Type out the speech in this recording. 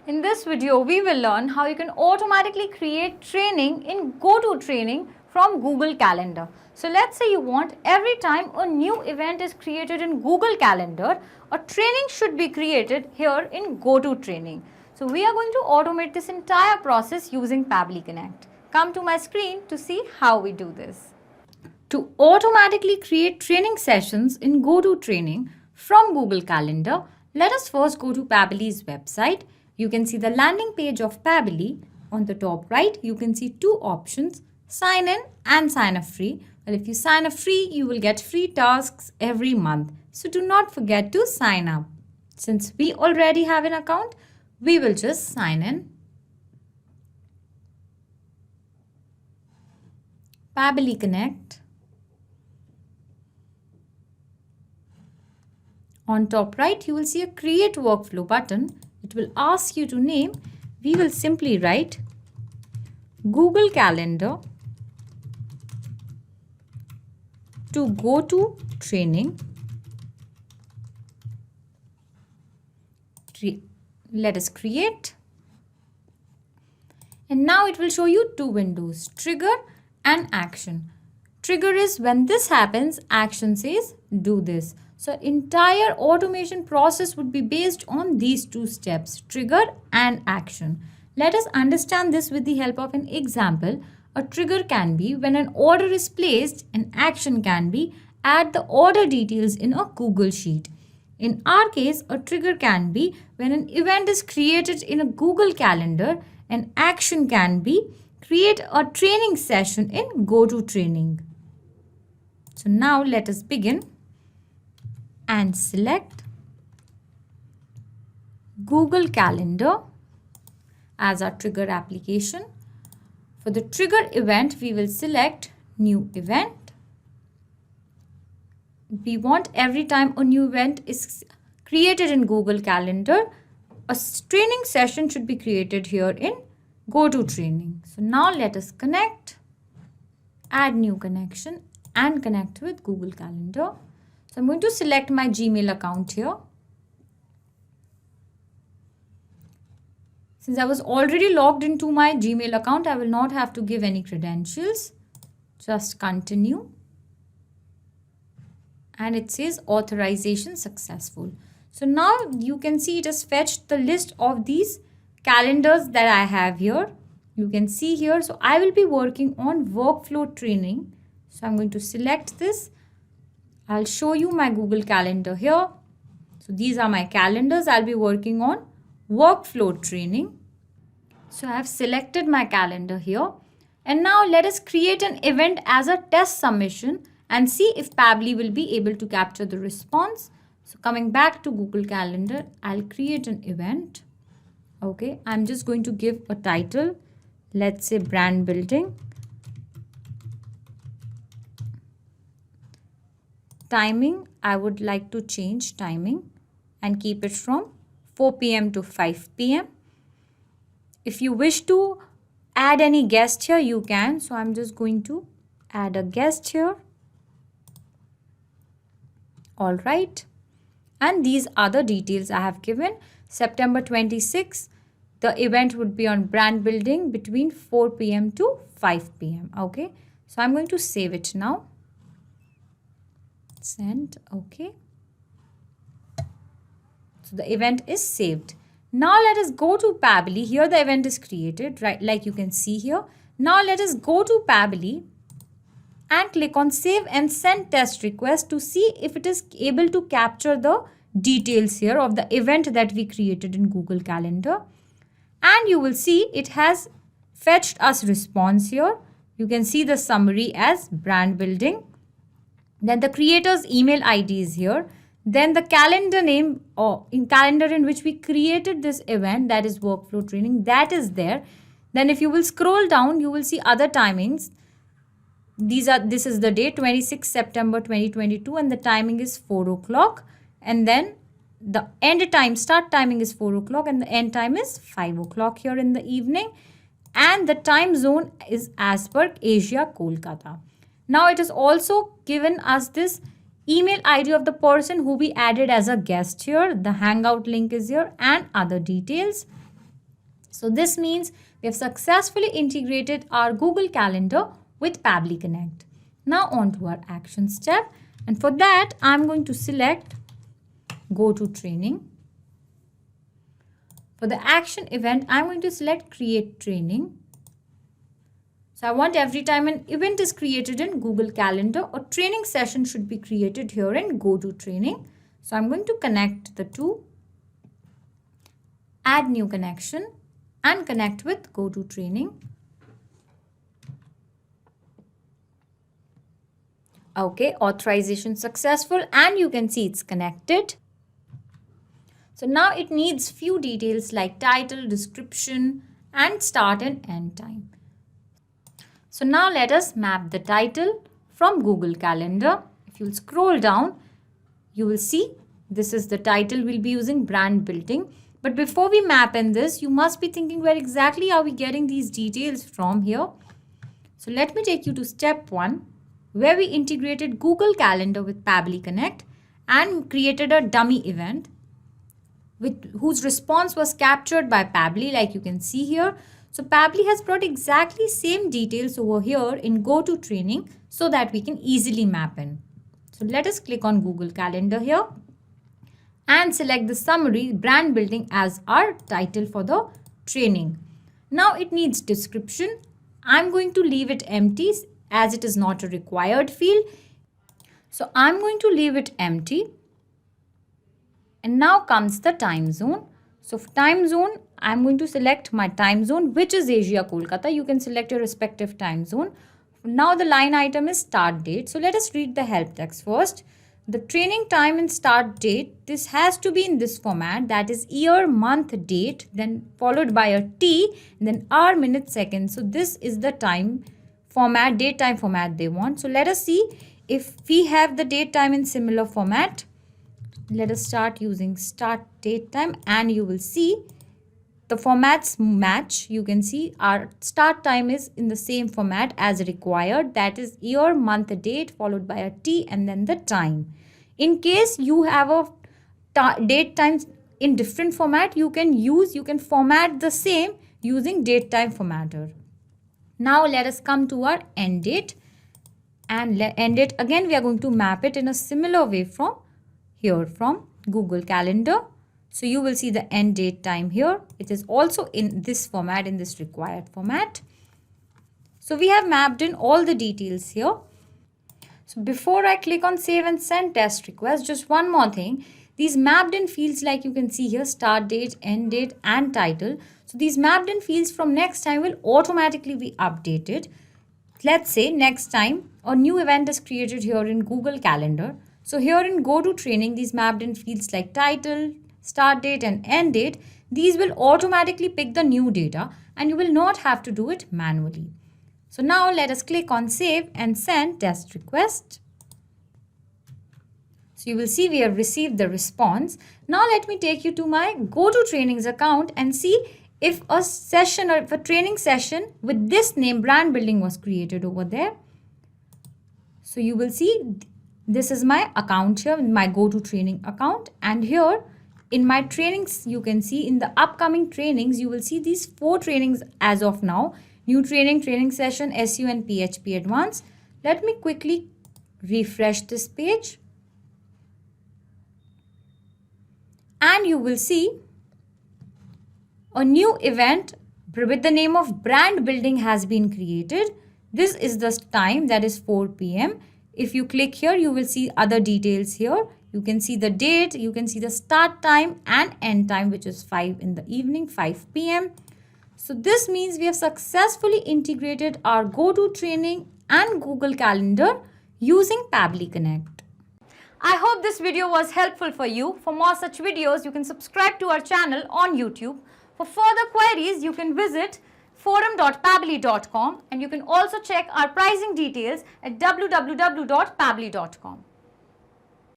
In this video, we will learn how you can automatically create training in GoToTraining from Google Calendar. So let's say you want every time a new event is created in Google Calendar, a training should be created here in GoToTraining. So we are going to automate this entire process using Pabbly Connect. Come to my screen to see how we do this. To automatically create training sessions in GoToTraining from Google Calendar, let us first go to Pabbly's website. You can see the landing page of Pabbly. On the top right, you can see two options, sign in and sign up free. Well, if you sign up free, you will get free tasks every month. So do not forget to sign up. Since we already have an account, we will just sign in. Pabbly Connect. On top right, you will see a create workflow button. It will ask you to name. We will simply write Google Calendar to GoToTraining. Let us create. And now it will show you two windows, trigger and action. Trigger is when this happens, action says do this. So entire automation process would be based on these two steps, trigger and action. Let us understand this with the help of an example. A trigger can be when an order is placed, and action can be add the order details in a Google Sheet. In our case, a trigger can be when an event is created in a Google Calendar, and action can be create a training session in GoToTraining. So now let us begin and select Google Calendar as our trigger application. For the trigger event, we will select new event. We want every time a new event is created in Google Calendar, a training session should be created here in GoToTraining. So now let us connect, add new connection and connect with Google Calendar. So I'm going to select my Gmail account here. Since I was already logged into my Gmail account, I will not have to give any credentials. Just continue. And it says authorization successful. So now you can see it has fetched the list of these calendars that I have here. You can see here. So I will be working on workflow training. So I'm going to select this. I'll show you my Google Calendar here. So these are my calendars. I'll be working on workflow training. So I have selected my calendar here. And now let us create an event as a test submission and see if Pabbly will be able to capture the response. So coming back to Google Calendar, I'll create an event. Okay, I'm just going to give a title. Let's say brand building. Timing, I would like to change timing and keep it from 4 p.m. to 5 p.m. If you wish to add any guest here, you can. So I'm just going to add a guest here. All right. And these are the details I have given. September 26th, the event would be on brand building between 4 p.m. to 5 p.m. Okay. So I'm going to save it now. Send. Okay. So the event is saved. Now let us go to Pabbly. Here the event is created, right? Like you can see here. Now let us go to Pabbly and click on save and send test request to see if it is able to capture the details here of the event that we created in Google Calendar. And you will see it has fetched us response here. You can see the summary as brand building. Then the creator's email ID is here. Then the calendar name or in calendar in which we created this event, that is workflow training, that is there. Then if you will scroll down, you will see other timings. This is the day 26 September 2022 and the timing is 4 o'clock. And then the end time, start timing is 4 o'clock and the end time is 5 o'clock here in the evening. And the time zone is as per Asia, Kolkata. Now it has also given us this email ID of the person who we added as a guest here. The hangout link is here and other details. So this means we have successfully integrated our Google Calendar with Pabbly Connect. Now on to our action step, and for that I'm going to select Go to Training. For the action event, I'm going to select Create Training. So I want every time an event is created in Google Calendar, a training session should be created here in Go to Training. So I'm going to connect the two, add new connection and connect with Go to Training. Okay, authorization successful and you can see it's connected. So now it needs few details like title, description and start and end time. So now let us map the title from Google Calendar. If you'll scroll down, you will see this is the title. We'll be using brand building. But before we map in this, you must be thinking where exactly are we getting these details from here. So let me take you to step 1, where we integrated Google Calendar with Pabbly Connect and created a dummy event whose response was captured by Pabbly, like you can see here. So Pabbly has brought exactly same details over here in Go to Training so that we can easily map in. So let us click on Google Calendar here and select the summary brand building as our title for the training. Now it needs description. I'm going to leave it empty as it is not a required field. So I'm going to leave it empty. And now comes the time zone. So for time zone, I'm going to select my time zone, which is Asia, Kolkata. You can select your respective time zone. Now the line item is start date. So let us read the help text first. The training time and start date, this has to be in this format, that is year, month, date, then followed by a T, and then hour, minute, second. So this is the time format, date time format they want. So let us see if we have the date time in similar format. Let us start using start date time and you will see the formats match. You can see our start time is in the same format as required, that is year, month, date followed by a T and then the time. In case you have a date times in different format, you can format the same using date time formatter. Now let us come to our end date, and end date again we are going to map it in a similar way from here from Google Calendar. So you will see the end date time here. It is also in this format, in this required format. So we have mapped in all the details here. So before I click on save and send test request, just one more thing. These mapped in fields, like you can see here, start date, end date and title. So these mapped in fields from next time will automatically be updated. Let's say next time a new event is created here in Google Calendar. So here in Go to Training, these mapped in fields like title, start date and end date, these will automatically pick the new data and you will not have to do it manually. So now let us click on save and send test request. So you will see we have received the response. Now let me take you to my Go to Trainings account and see if a session or if a training session with this name brand building was created over there. So you will see this is my account here, my Go to Training account, and here in my trainings you can see in the upcoming trainings you will see these 4 trainings as of now. New training, training session, SU and PHP Advanced. Let me quickly refresh this page. And you will see a new event with the name of brand building has been created. This is the time, that is 4 p.m. If you click here, you will see other details here. You can see the date, you can see the start time and end time, which is 5 in the evening, 5 p.m. So this means we have successfully integrated our Go to Training and Google Calendar using Pabbly Connect. I hope this video was helpful for you. For more such videos, you can subscribe to our channel on YouTube. For further queries, you can visit forum.pabbly.com and you can also check our pricing details at www.pabbly.com.